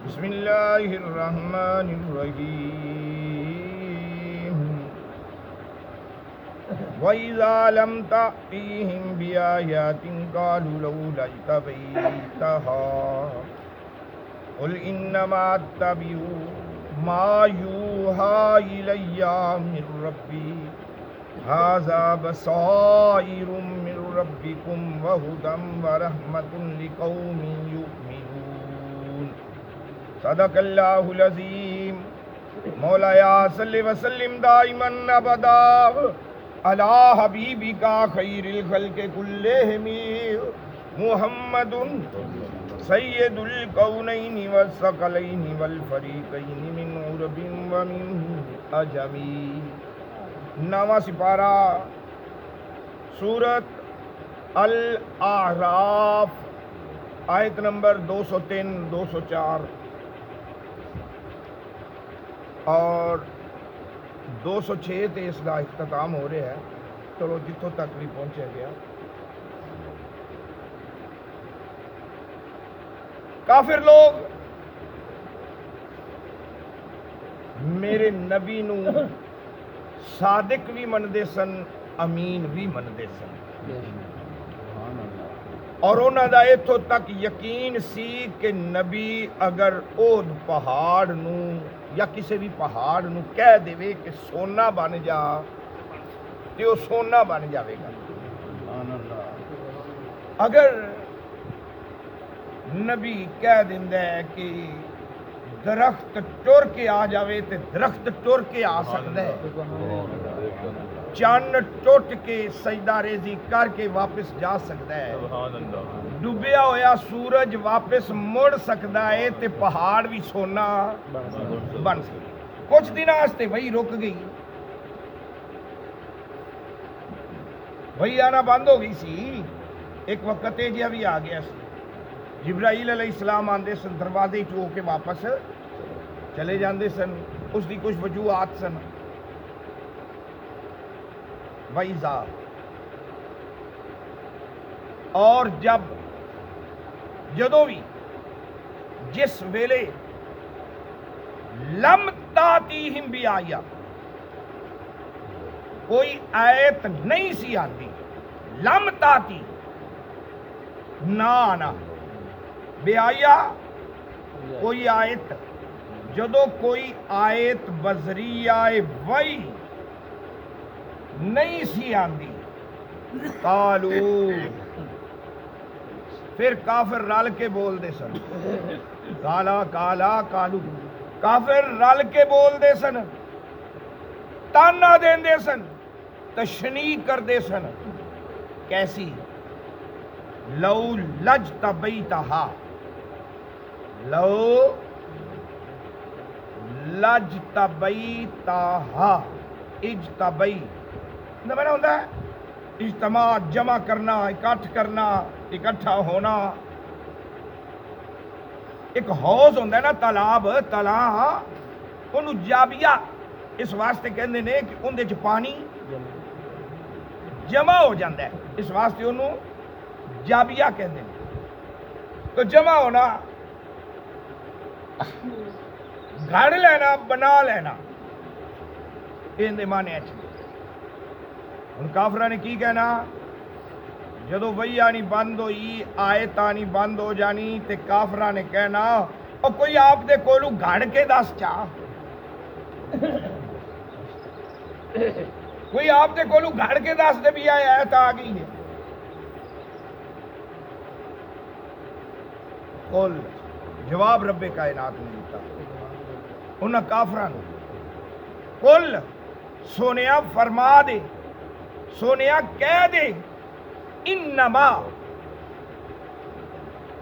بسم اللہ الرحمن الرحیم وَإِذَا لَمْ تَأْتِهِمْ بِآيَاتٍ قَالُوا لَوْلَا اجْتَبَيْتَهَا قُلْ إِنَّمَا أَتَّبِعُ مَا يُوحَى إِلَيَّ مِنْ رَبِّي هَذَا بَصَائِرٌ مِنْ رَبِّكُمْ وَهُدًى وَرَحْمَةٌ لِقَوْمٍ يُؤْمِنُونَ صدق اللہ العظیم مولایا صلی وسلم دائما ابدا علی حبیبک خیر الخلق کلہم محمد سید الکونین والثقلین والفریقین من عرب ومن عجم. نواں سپارہ سورت الاعراف آیت نمبر 203 204 اور 206 تے اس کا اختتام ہو رہا ہے. چلو جتوں تک بھی پہنچے گیا. کافر لوگ میرے نبی نو صادق بھی منتے سن، امین بھی منتے سن، اور انہوں دا اتوں تک یقین سی کہ نبی اگر اود پہاڑ نو یا کسی بھی پہاڑ نو کہہ دے کہ سونا بن جا تو وہ سونا بن جاوے گا. اگر نبی کہہ دیندا ہے کہ درخت ٹر کے آ جاوے تو درخت ٹر کے آ سکتا ہے، چند ٹوٹ کے سجدہ ریزی کر کے واپس جا سکتا ہے، ڈوبیا ہویا سورج واپس مڑ سکتا ہے، تے پہاڑ بھی سونا بن سکتا. کچھ دن واسطے وہی رک گئی، وہی آنا بند ہو گئی سی. ایک وقت یہ بھی آ گیا سی، جبرائیل علیہ السلام آندے سن، دروازے چو کے واپس چلے جاندے سن. اس دی کچھ وجوہات سن. وَإِذَا، اور جدوں بھی جس ویلے لم تاتیہم بھی آیا، کوئی آیت نہیں سی آتی، لم تاتی نہ آنا، بے آیا کوئی آیت، جدوں کوئی آیت بذریعہ وحی نہیں سی آندی، قالو، پھر کافر رل کے بول دے سن، کالا کالا کالو، کافر رل کے بول دے سن، تانا دین دے سن، تشنیع کر دے سن. کیسی؟ لو لجتبیتہا، لو لجتبیتہا، اجتبی نہ بنا ہوتا ہے اجتماع، جمع کرنا، اکٹھ کرنا، اکٹھا ہونا. ایک حوض ہوتا ہے نا، تالاب، تلاں، انہوں جابیا اس واسطے کہندے نے کہ اندے چ پانی جمع ہو جاتا ہے، اس واسطے انہوں جابیا کہندے نے. تو جمع ہونا، گھڑ لینا، بنا لینا، یہ معنی اچھے. ہن کافراں نے کی کہنا؟ جدو وہی آنی بند ہوئی، آیت آنی بند ہو جانی، تے کافراں نے کہنا او کوئی آپ دے کولو گھڑ کے دس چاہ، کوئی آپ دے کولو گھڑ کے دس دے بھی آیت آ گئی ہے. قل، جواب رب کائنات نے دیتا انہاں کافراں نے، قل، سونیا فرما دے، سونیا کہہ دے، انما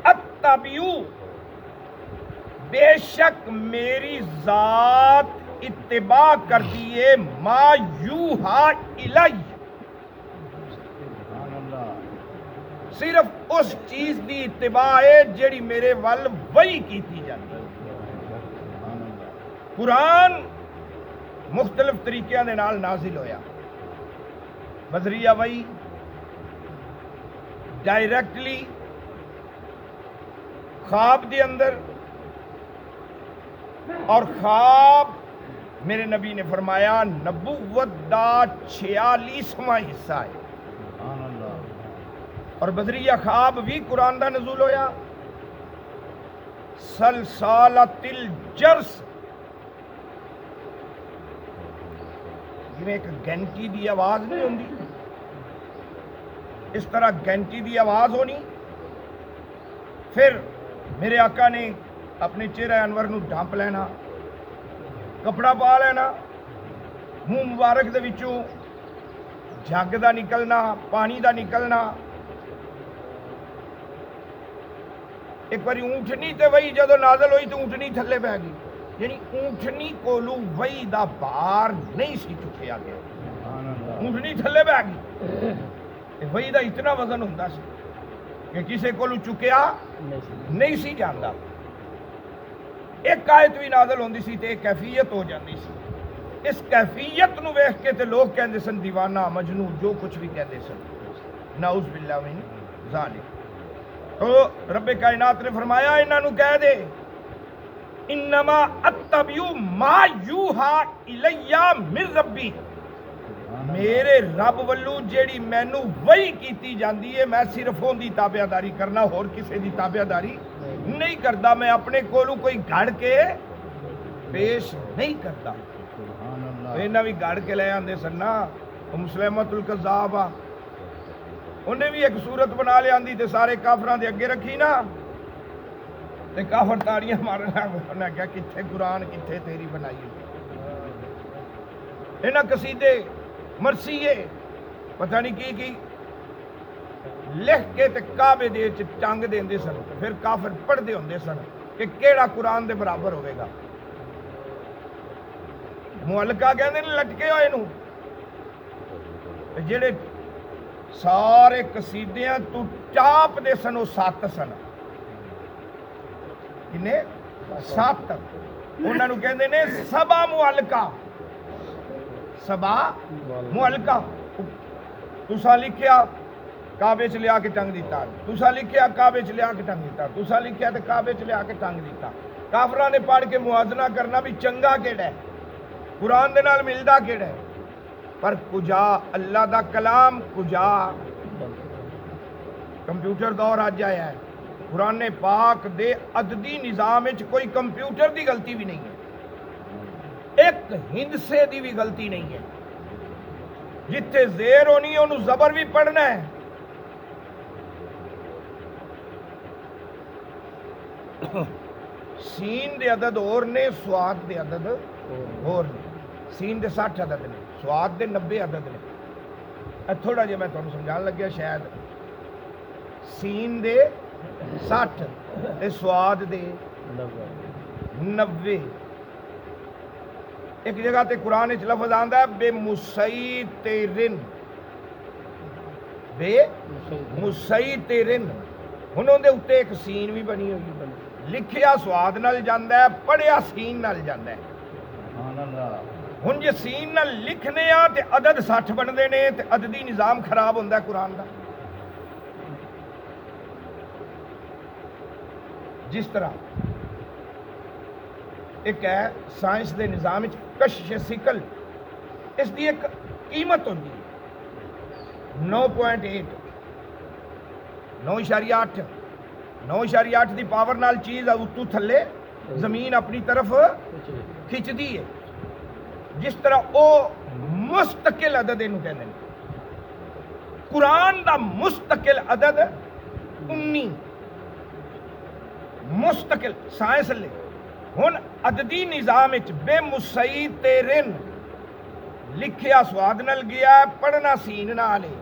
اتبعو، بے شک میری ذات اتباع کر دیے، ما یوحا الی، صرف اس چیز دی اتباع ہے جیڑی میرے ول وحی کیتی جاتی. قرآن مختلف طریقے دے نال نازل ہویا، بذریعہ وحی، ڈائریکٹلی خواب دے اندر، اور خواب میرے نبی نے فرمایا نبوت دا 46واں حصہ ہے. اور بدریہ خواب بھی قرآن دا نزول ہویا. سلسالۃ الجرس جویں ایک گھنٹی دی آواز نہیں ہوندی اس طرح گھنٹی دی آواز ہونی. پھر میرے آقا نے اپنے چہرہ انور نو ڈھانپ لینا, کپڑا پا لینا, منہ مبارک دے وچوں جھگ دا نکلنا, پانی دا نکلنا. ایک باری اونٹنی تے وہی جدو نازل ہوئی تو اونٹنی تھلے بہ گئی, یعنی اونٹنی کولو وہی دا بار نہیں سی چکیا گیا, اونٹنی تھلے بہ گئی. وہی دا اتنا وزن ہوندا سی کہ کسے کولو چکیا نہیں سی جاندا. ایک آیت بھی نازل ہوندی سی تے ایک کیفیت ہو جاندی سی. اس کیفیت نو ویکھ کے تے لوگ کہندے سن دیوانہ, مجنون, جو کچھ بھی کہندے سن. نعوذ باللہ من ذالک. تو رب کائنات نے فرمایا انہاں نو کہہ دے انما اتبع ما یوحا الیہ من ربی, میرے رب ولو جیڑی مینو وہی کیتی جاندی ہے میں صرف اون دی تابعداری کرنا, اور کسے دی تابعداری نہیں کردا. میں اپنے کولوں کوئی گھڑ کے پیش نہیں کرتا. انہاں بھی گھڑ کے لے آندے سن نا. مسلمۃ الکذاب انہیں بھی ایک صورت بنا لے آندی تے سارے کافراں دے اگے رکھی نا تے کافر تاڑیاں مارنا. انہاں کہا کتھے قرآن کتھے تیری بنائی. انہاں قصیدے مرثیے پتہ نہیں کی لکھ کے تے کعبے دے وچ ٹنگ دیندے سن. پھر کافر پڑھدے ہوندے سن کہ کیڑا قرآن دے برابر ہوئے گا. معلقہ کہندے نے لٹکے ہوئے نو جڑے سارے قصیدیاں تو ٹاپ دے سن وہ 7 سن. کنے 7. انہاں نو کہندے نے سبا معلقہ. سبا معلقہ. تساں لکھیا کعبے چ لیا کے ٹنگ دیتا, تساں لکھیا کعبے چ لیا کے ٹنگ دیتا, تساں لکھیا تے کعبے چ لیا کے ٹنگ دیتا. کافراں نے پڑھ کے موازنہ کرنا بھی چنگا کیڑا ہے, قرآن دے نال ملدا کیڑا ہے. پر کجا اللہ دا کلام, کجا کمپیوٹر دور آج آیا ہے. قرآن پاک دے عددی نظام وچ کوئی کمپیوٹر دی غلطی بھی نہیں ہے, ایک ہندسے دی بھی غلطی نہیں ہے. جتھے زیر ہونی ہے انہوں زبر بھی پڑھنا ہے. سین دے عدد اور نے, سواد دے عدد اور نے. سین دے 60 عدد نے, سواد دے 90 عدد نے. تھوڑا جہا میں تمہیں سمجھان لگیا شاید. سین دے 60 تے سواد دے 90. ایک جگہ تے قرآن وچ لفظ آندا ہے بے مسیطرن, بے مسیطرن. انہوں دے اتے ایک سین بھی بنی ہوئی, لکھیا سواد نال جاندا ہے, پڑھیا سین نال جاندا ہے. ہن جے سین نال لکھنے آ تے عدد 60 بندے نے تے عددی نظام خراب ہوندا ہے قرآن دا. جس طرح ایک ہے سائنس دے نظام وچ کشش سکل, اس دی ایک قیمت ہوندی ہے 9.8 9.8 9.8 دی پاور نال چیز اتو تھلے زمین اپنی طرف کھچ دی ہے. جس طرح او مستقل عدد انہوں کہنے ہیں. قرآن دا مستقل عدد 19 مستقل سائنس لے. ہن عددی نظام وچ بے مسیطرن لکھیا سواد نال گیا, پڑھنا سین نال ہے.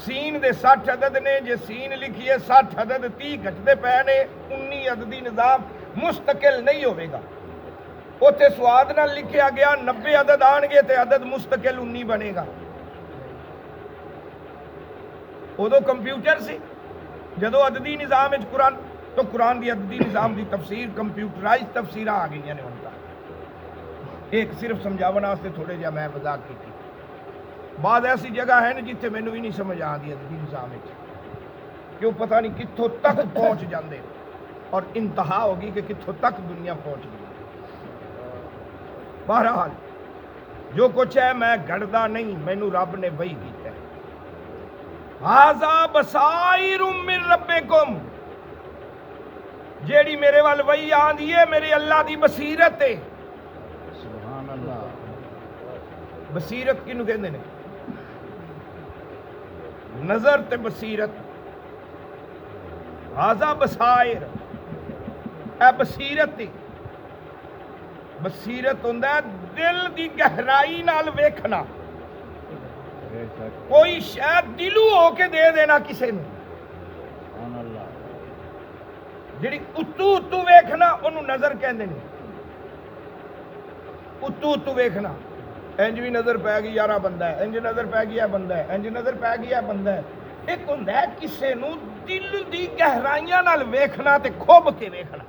سین دے 60 عدد نے, جے سین لکھیے 60 عدد 30 گھٹتے پے نے. 19 عددی نظام مستقل نہیں ہوئے گا. اوتھے سواد نال لکھیا گیا 90 عدد آن گے تے عدد مستقل 19 بنے گا. ادو کمپیوٹر سی جدو عددی نظام وچ قرآن, تو قرآن دی عددی نظام دی تفسیر کمپیوٹرائز تفسیراں آ گئی نے. ان کا ایک صرف سمجھاون واسطے تھوڑے جہا میں وضاحت کی. بعض ایسی جگہ ہے جتھے مینوں بھی نہیں سمجھ آتی عددی نظام وچ, کہ وہ پتہ نہیں کتھوں تک پہنچ جاندے, اور انتہا ہوگی کہ کتھوں تک دنیا پہنچ گئی. بہرحال جو کچھ ہے میں گھڑدا نہیں، مینوں رب نے وہی کیتا ہے. ھذا بصائر من ربکم، جیڑی میرے وال وہی آندی ہے میرے اللہ دی بصیرت ہے. سبحان اللہ. بصیرت کینوں کہندے نے؟ نظر تے بصیرت. ھذا بصائر، اے بصیرت ہے. بصیرت ہوندا ہے دل دی گہرائی نال ویکھنا، کوئی شاید دلو ہو کے دے دینا کسے نوں. سبحان اللہ. جڑی اتو اتو ویکھنا انہوں نظر کہندے نے. اتو اتو ویکھنا، انج بھی نظر پی گئی یارا بندہ ہے، انج نظر پی گیا بندہ ہے، انج نظر پی گیا بندہ ہے. ایک ہوندا ہے کسے نوں دل دی گہرائیاں نال ویکھنا تے کھوب کے ویکھنا،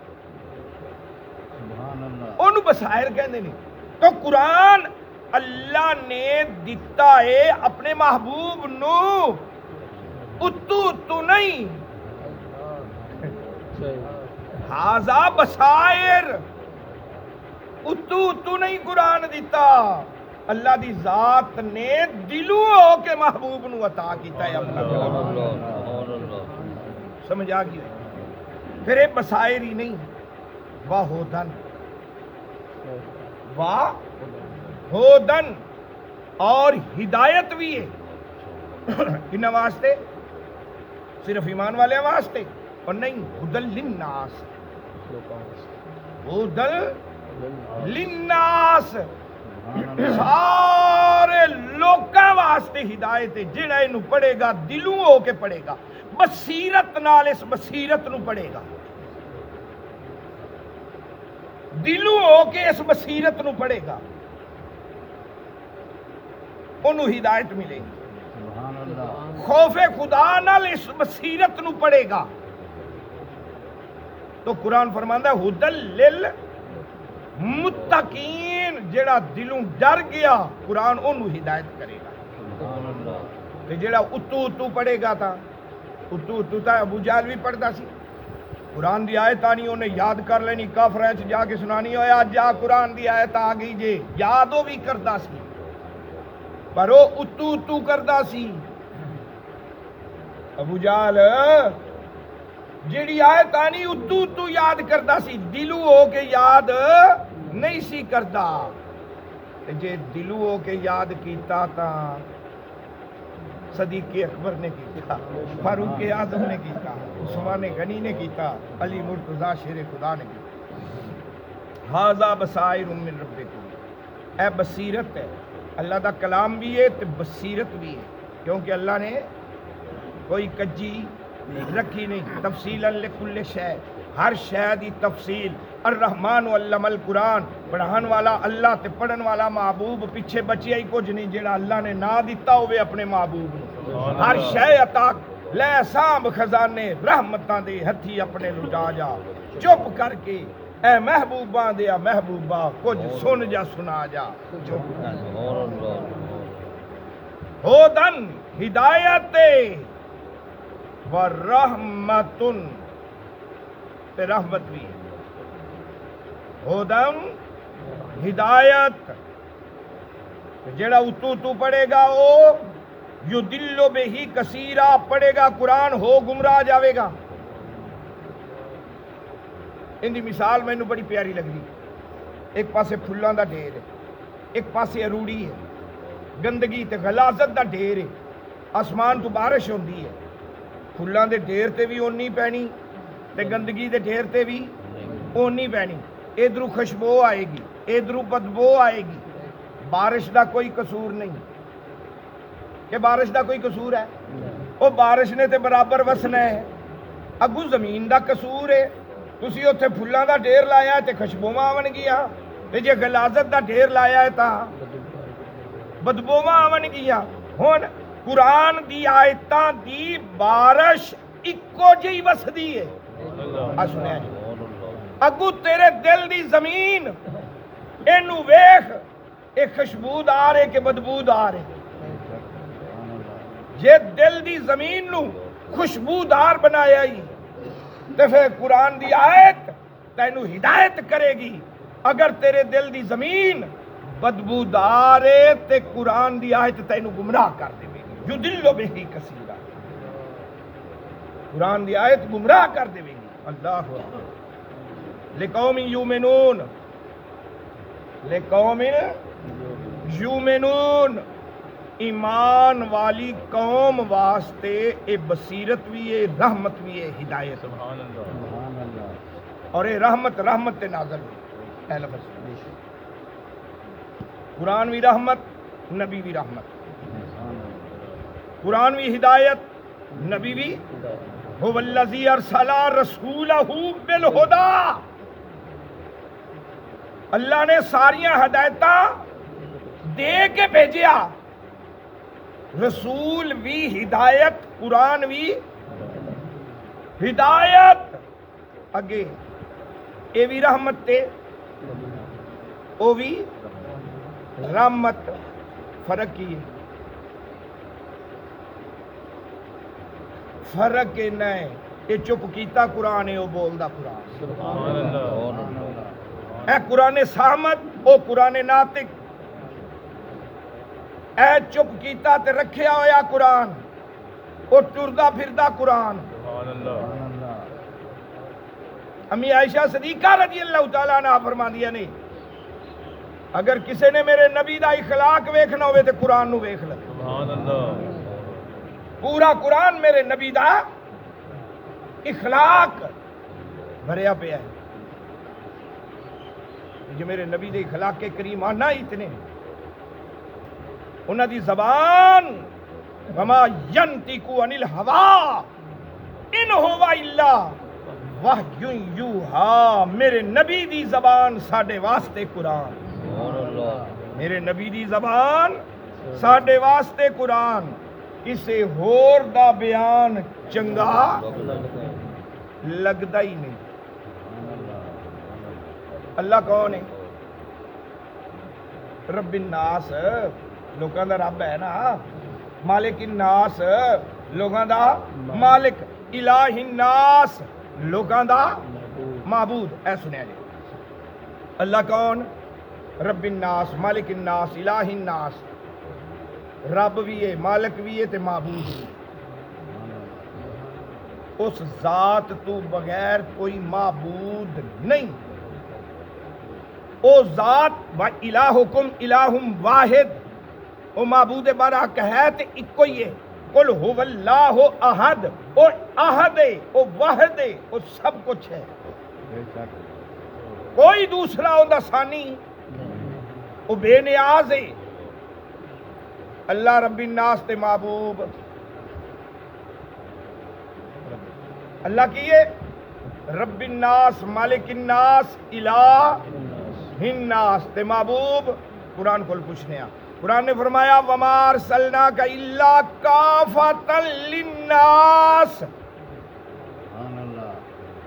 سبحان اللہ. انہوں بصائر کہندے نے. تو قرآن اللہ نے دتا ہے اپنے محبوب نو اتو اتو نہیں. ھذا بصائر، اتو اتو نہیں قرآن دیتا. اللہ دی ذات نے دلوں ہو کے محبوب نو عطا کیتا ہے اپنا کلام. سمجھ آ گئی؟ پھر یہ بصائر ہی نہیں، وہدن، وہدن اور ہدایت بھی ہے. کن واسطے؟ صرف ایمان والے واسطے اور نہیں، ہدل للناس، ہدل للناس، سارے لوکاں واسطے ہدایت ہے. جڑا اینو پڑھے گا دلوں ہو کے پڑھے گا، بصیرت نال اس بصیرت نو پڑھے گا، دلوں ہو کے اس بصیرت نو پڑھے گا، انہوں ہدایت ملے گی. سبحان اللہ. خوف خدا نال اس بصیرت نو پڑھے گا. تو قرآن فرماندا ہے ہدل للمتقین، جڑا دلوں ڈر گیا قرآن انہوں ہدایت کرے گا. سبحان اللہ. تے جڑا اتو اتو پڑھے گا تا اتو اتو تا ابو جہل بھی پڑھدا سی. قرآن دی آیت آنی انہیں یاد کر لینی، کافراں وچ جا کے سنانی ہویا جا قرآن دی آیت آ گئی جے، یاد وہ بھی کردا سی پر وہ اتو اتو کردا سی. ابو جہل جیڑی آیت آنی اتو اتو یاد کردا سی، دلو ہو کے یاد نہیں سی کردا. جے دلو ہو کے یاد کیتا تا صدیق اکبر نے کیتا، فاروق اعظم نے کیتا، عثمان غنی نے کیتا، علی مرتضیٰ شیر خدا نے کیتا. ھذا بصائر من ربکم، اے بصیرت ہے. اللہ دا کلام بھی ہے تے بصیرت بھی ہے، کیونکہ اللہ نے کوئی کجی رکھی نہیں. تفصیلا لکل شے، ہر شے دی تفصیل. الرحمن علم القرآن، پڑھان والا اللہ تے پڑھن والا محبوب، پیچھے بچیا ہی کچھ نہیں جڑا اللہ نے نہ دیتا ہوئے اپنے محبوب نو. ہر شے عطا لے سانب خزانے رحمتاں دے ہتھی اپنے لٹا جا. چپ کر کے اے محبوباں دیا محبوبہ کچھ سن جا سنا جا. ہدن ہدایت و رحمتن، تے رحمت بھی ہے. ہدن ہدایت، جڑا اتو تو پڑھے گا وہ یدل بہ کثیرا، پڑھے گا قرآن ہو گمراہ جاوے گا. ان دی مثال مینوں بڑی پیاری لگی. ایک پاسے پھلاں دا ڈھیر ہے، ایک پاسے اروڑی ہے، گندگی تے غلاظت دا ڈھیر ہے. آسمان تو بارش ہوندی ہے، پھلاں دے ڈھیر تے بھی اونی پینی تے گندگی دے ڈھیر تے بھی اونی پینی. ادھروں خوشبو آئے گی، ادھروں بدبو آئے گی. بارش دا کوئی قصور نہیں کہ بارش دا کوئی قصور ہے، وہ بارش نے تے برابر وسنا ہے. اگو زمین دا قصور ہے، تسی اوتھے پھلاں دا ڈھیر لایا ہے تے خوشبوواں آون گیاں، تے جے غلاظت دا ڈھیر لایا ہے تا بدبوواں آون گیاں. ہن قرآن دی آیتاں دی بارش اکو جہی وسدی ہے. سنیا جی، اگو تیرے دل دی زمین اینو ویکھ، ایک خوشبودار ہے کہ بدبودار ہے. جے دل دی زمین نو خوشبودار بنایا ہی تے پھر قرآن دی آیت تینو ہدایت کرے گی. اگر تیرے دل دی زمین بدبودار ہے تے قرآن دی آیت تینوں گمراہ کر دے گی یدل بہی کثیرا قرآن دی آیت گمراہ کر دے گی اللہ لقوم یومنون لقوم یومنون ایمان والی قوم واسطے اے بصیرت بھی ہے رحمت بھی ہے ہدایت سبحان اللہ اور اے رحمت رحمت تے نازل ہوئی اے لفظ قرآن بھی رحمت نبی بھی رحمت قرآن بھی ہدایت نبی بھی هو الذی ارسل رسولہ بالہدی اللہ نے ساریاں ہدایتاں دے کے بھیجیا رسول بھی ہدایت قرآن بھی ہدایت اگے اے بھی رحمت تے او بھی رحمت فرق کی ہے فرق ہے نہیں یہ چپ کیتا قرآن ہے وہ بولدا قرآن سبحان اللہ اے قرآن سامت او قرآن ناطق اے چپ کیتا تے رکھیا ہویا قرآن او ٹردا پھردا قرآن سبحان اللہ امی عائشہ صدیقہ رضی اللہ تعالیٰ عنہ فرماندیاں نے اگر کسی نے میرے نبی دا اخلاق ویکھنا ہوئے تے قرآن نو ویکھ لے سبحان اللہ پورا قرآن میرے نبی دا اخلاق بھریا پیا ہے جو میرے نبی دے اخلاق کے کریمانہ اتنے انہاں دی زبان وما ینطق عن الہوی ان ہوا الا وحی یوحا میرے نبی دی زبان ساڈے واسطے قرآن سبحان اللہ میرے نبی دی زبان ساڈے واسطے قرآن کسے ہور دا بیان چنگا لگدا ہی نہیں اللہ کون ہے رب الناس لوکاں دا رب ہے نا مالک الناس لوکاں دا مالک الہ الناس لوکاں دا معبود اے سنیا جی اللہ کون رب الناس مالک الناس الہ الناس رب بھی ہے مالک بھی ہے تے معبود بھی اس ذات تو بغیر کوئی معبود نہیں او ذات و الہکم الہ واحد او معبود برحق ہے تے اکو ہی ہے قل هو اللہ احد او احد ہے او واحد ہے او سب کچھ ہے کوئی دوسرا ہوندا ثانی او بے نیاز ہے اللہ رب الناس تے محبوب اللہ کیے رب الناس مالک الناس الہ الناس تے محبوب قرآن کو پوچھنے قرآن نے فرمایا وما ارسلناک الا کافۃ للناس سبحان اللہ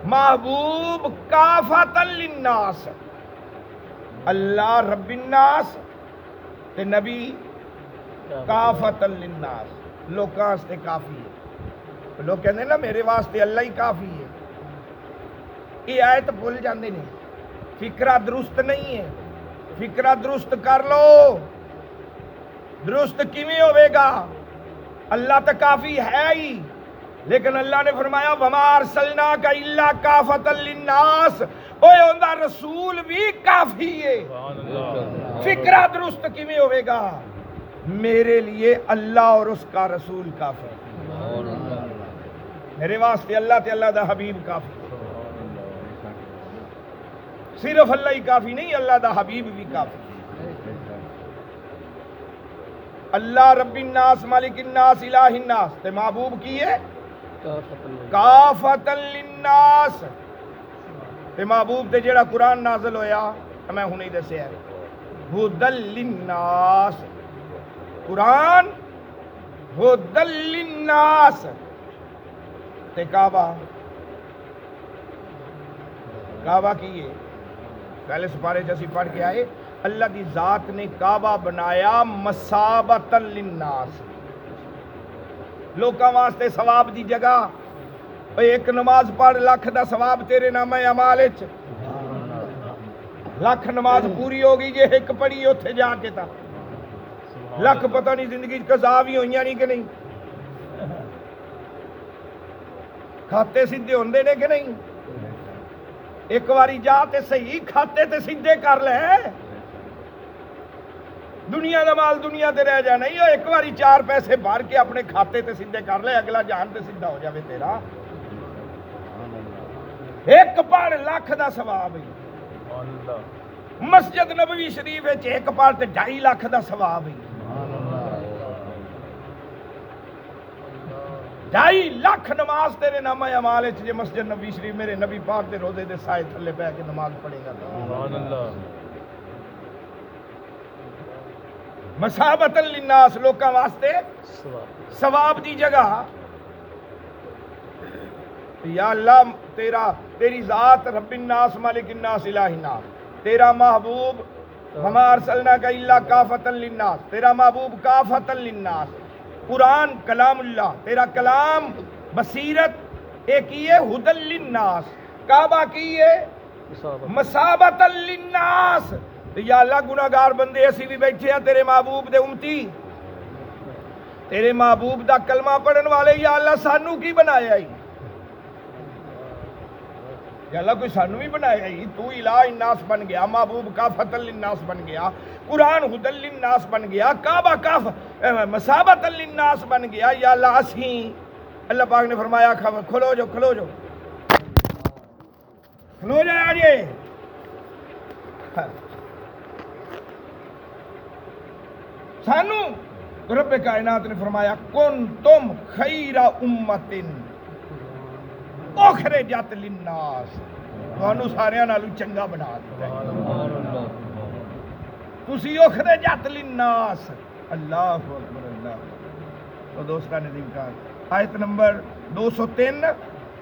محبوب کافۃ للناس اللہ رب الناس تے نبی کافۃ للناس لوکاں واسطے کافی ہے لوگ کہندے نا میرے واسطے اللہ ہی کافی ہے یہ آیت بھول جاندے نے فکرہ درست نہیں ہے فکرہ درست کر لو درست کیویں ہوے گا اللہ تو کافی ہے ہی لیکن اللہ نے فرمایا وما ارسلناک الا کافۃ للناس اوے اوندا رسول بھی کافی ہے سبحان اللہ فکرہ درست کیویں ہوے گا میرے لیے اللہ اور اس کا رسول کافی ہے سبحان اللہ میرے واسطے اللہ تے اللہ دا حبیب کافی صرف اللہ ہی کافی نہیں اللہ دا حبیب بھی کافی اللہ رب الناس مالک الناس الہ الناس تے محبوب کی ہے کافۃ للناس تے محبوب تے جیڑا قرآن نازل ہویا میں ہنے ہی دسیا ہے ہدی للناس قرآن ہدی للناس تے کعبہ کعبہ کی ہے پہلے سپارے جیسی پڑھ کے آئے اللہ کی ذات نے کعبہ بنایا مثابۃ للناس لوکاں واسطے ثواب دی جگہ ایک نماز پڑھ لاکھ دا ثواب تیرے نامہ اعمال وچ لکھ نماز پوری ہو گئی جی ایک پڑھی اتنے جا کے تا لکھ پتہ نہیں زندگی قضا بھی ہوئی نہیں کہ نہیں کھاتے سیدھے ہوندے نے کہ نہیں ایک باری جا تے صحیح کھاتے تے سیدھے کر لے دنیا دا مال دنیا تے رہ جانا ہی ایک باری 4 پیسے بھر کے اپنے کھاتے تے سیدھے کر لے اگلا جان تے سیدھا ہو جاوے تیرا ایک پڑھ لاکھ دا ثواب ہے مسجد نبوی شریف وچ ایک پڑھ تے 2.5 لاکھ دا ثواب ہے 2.5 لاکھ نماز تیرے نامہ اعمال وچ جے مسجد نبوی شریف میرے نبی پاک دے روزے دے سائے تھلے بیٹھ کے نماز پڑھے گا سبحان اللہ مسابۃ للناس لوکاں واسطے ثواب دی جگہ یا اللہ تیری ذات رب الناس مالک الناس الہ الناس تیرا محبوب وما ارسلناک الا کافۃ للناس تیرا محبوب کافۃ للناس قرآن کلام اللہ تیرا کلام بصیرت ایک ہی ہے ہدی للناس کعبہ کی ہے مسابۃ للناس یا اللہ گناہگار بندے اسی بھی بیٹھے ہیں تیرے محبوب دے امتی تیرے محبوب دا کلمہ پڑھن والے یا اللہ سانو کی بنایا ہی یا اللہ کوئی سانو بھی بنایا ہی تو الہ الناس بن گیا محبوب کافۃ للناس بن گیا قرآن ہدی للناس بن گیا کعبہ مسابۃ للناس بن گیا یا اللہ اسیں اللہ پاک نے فرمایا کھلو جو کھلو جائے آجے سانو رب کائنات نے فرمایا کن تم خیر امت اخرجت للناس تانوں سارے نالوں چنگا بنا دیتا ہے تسی اخرجت للناس اللہ اکبر اللہ تو دوستان عزیز کا آیت نمبر 203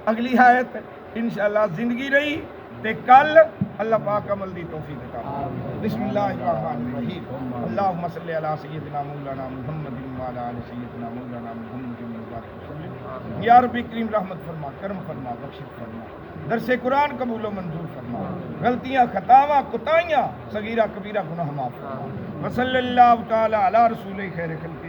اگلی آیت انشاءاللہ زندگی رہی تے کل اللہ پاک عمل دی توفیق عطا فرمائے بسم اللہ الرحمن الرحیم اللہم صلی علی سیدنا مولانا محمد وعلی آل سیدنا مولانا محمد وبارک وسلم یا رب کریم رحمت فرما کرم فرما بخشش فرما درس قرآن قبول و منظور فرما غلطیاں خطاواں کوتاہیاں صغیرہ کبیرہ گناہ معاف فرما وصلی اللہ تعالی علی رسول خیر خلق